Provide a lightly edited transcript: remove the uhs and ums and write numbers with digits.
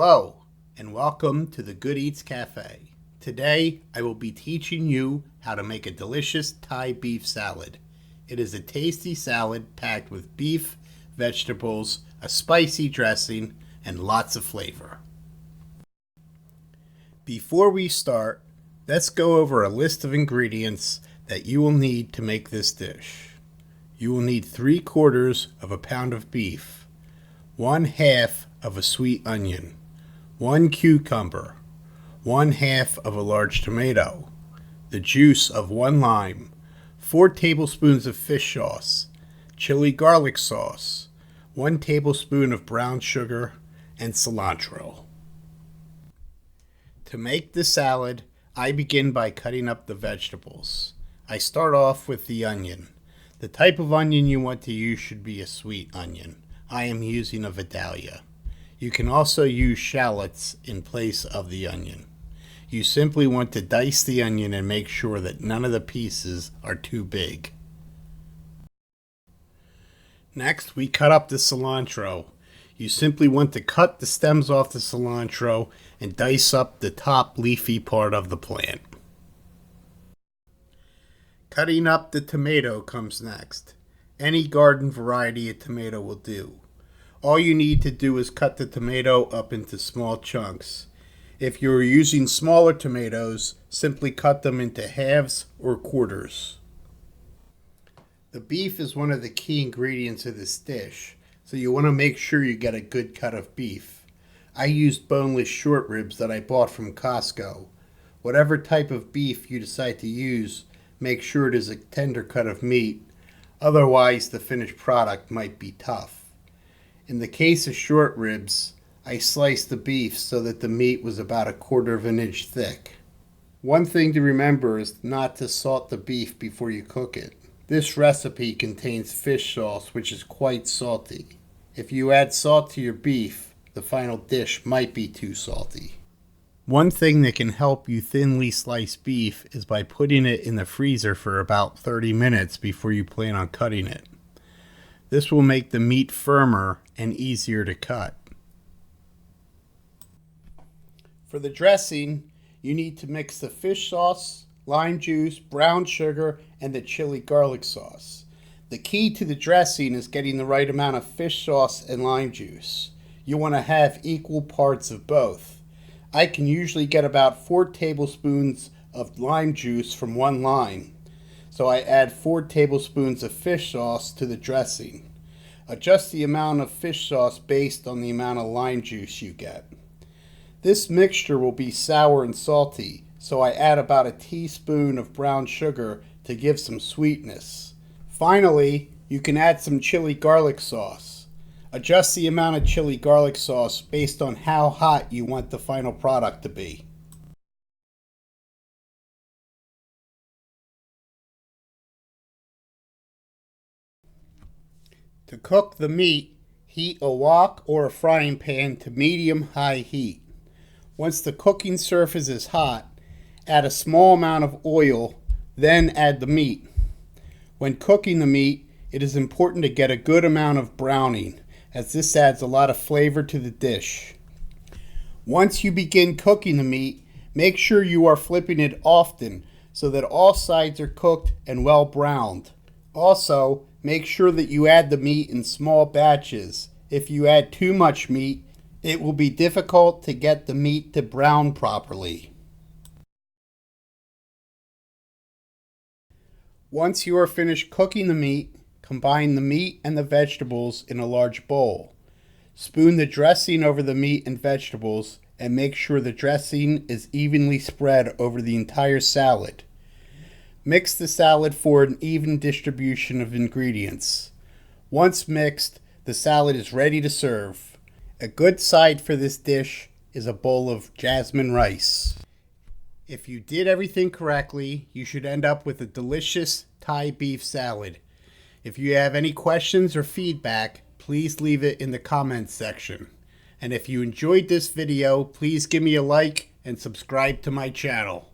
Hello, and welcome to the Good Eats Cafe. Today, I will be teaching you how to make a delicious Thai beef salad. It is a tasty salad packed with beef, vegetables, a spicy dressing, and lots of flavor. Before we start, let's go over a list of ingredients that you will need to make this dish. You will need 3/4 of a pound of beef, 1/2 of a sweet onion, 1 cucumber, 1/2 of a large tomato, the juice of 1 lime, 4 tablespoons of fish sauce, chili garlic sauce, 1 tablespoon of brown sugar, and cilantro. To make the salad, I begin by cutting up the vegetables. I start off with the onion. The type of onion you want to use should be a sweet onion. I am using a Vidalia. You can also use shallots in place of the onion. You simply want to dice the onion and make sure that none of the pieces are too big. Next, we cut up the cilantro. You simply want to cut the stems off the cilantro and dice up the top leafy part of the plant. Cutting up the tomato comes next. Any garden variety of tomato will do. All you need to do is cut the tomato up into small chunks. If you're using smaller tomatoes, simply cut them into halves or quarters. The beef is one of the key ingredients of this dish, so you want to make sure you get a good cut of beef. I used boneless short ribs that I bought from Costco. Whatever type of beef you decide to use, make sure it is a tender cut of meat, otherwise the finished product might be tough. In the case of short ribs, I sliced the beef so that the meat was about 1/4 of an inch thick. One thing to remember is not to salt the beef before you cook it. This recipe contains fish sauce, which is quite salty. If you add salt to your beef, the final dish might be too salty. One thing that can help you thinly slice beef is by putting it in the freezer for about 30 minutes before you plan on cutting it. This will make the meat firmer and easier to cut. For the dressing, you need to mix the fish sauce, lime juice, brown sugar, and the chili garlic sauce. The key to the dressing is getting the right amount of fish sauce and lime juice. You want to have equal parts of both. I can usually get about 4 tablespoons of lime juice from 1 lime, so I add 4 tablespoons of fish sauce to the dressing. Adjust the amount of fish sauce based on the amount of lime juice you get. This mixture will be sour and salty, so I add about 1 teaspoon of brown sugar to give some sweetness. Finally, you can add some chili garlic sauce. Adjust the amount of chili garlic sauce based on how hot you want the final product to be. To cook the meat, heat a wok or a frying pan to medium-high heat. Once the cooking surface is hot, add a small amount of oil, then add the meat. When cooking the meat, it is important to get a good amount of browning, as this adds a lot of flavor to the dish. Once you begin cooking the meat, make sure you are flipping it often so that all sides are cooked and well browned. Also, make sure that you add the meat in small batches. If you add too much meat, it will be difficult to get the meat to brown properly. Once you are finished cooking the meat, combine the meat and the vegetables in a large bowl. Spoon the dressing over the meat and vegetables and make sure the dressing is evenly spread over the entire salad. Mix the salad for an even distribution of ingredients. Once mixed, the salad is ready to serve. A good side for this dish is a bowl of jasmine rice. If you did everything correctly, you should end up with a delicious Thai beef salad. If you have any questions or feedback, please leave it in the comments section. And if you enjoyed this video, please give me a like and subscribe to my channel.